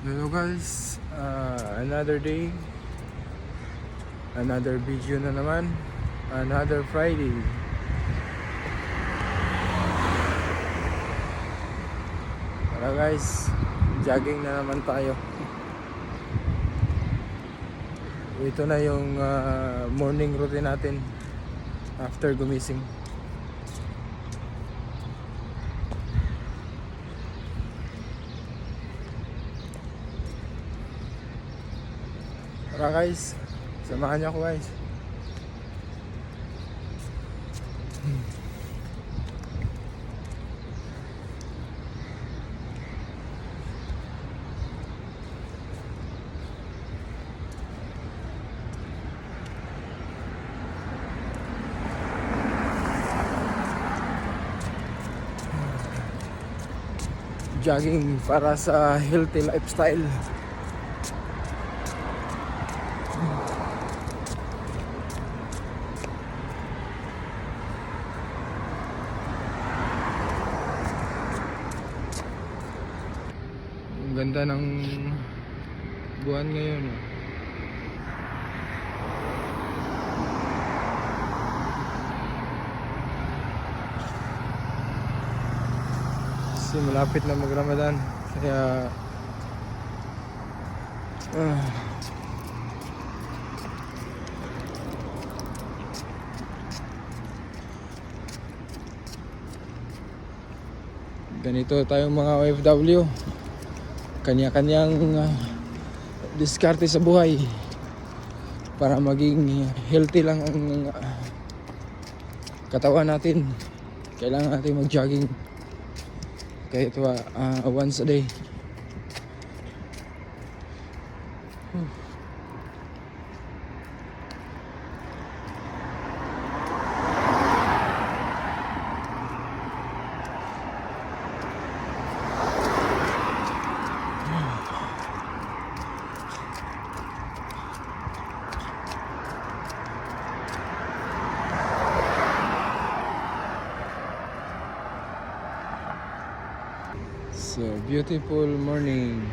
Hello guys, another day, another video na naman, another Friday. Tara guys, jogging na naman tayo. Ito na yung morning routine natin after gumising. Tara guys, samahan niyo ako guys. Jogging para sa healthy lifestyle. Ang ganda ng buwan ngayon. Kasi malapit na mag-Ramadan. Kaya ganito tayong mga OFW. Kanya-kanyang diskarte sa buhay para maging healthy lang ang katawan natin. Kailangan natin mag-jogging kahit once a day. So beautiful morning.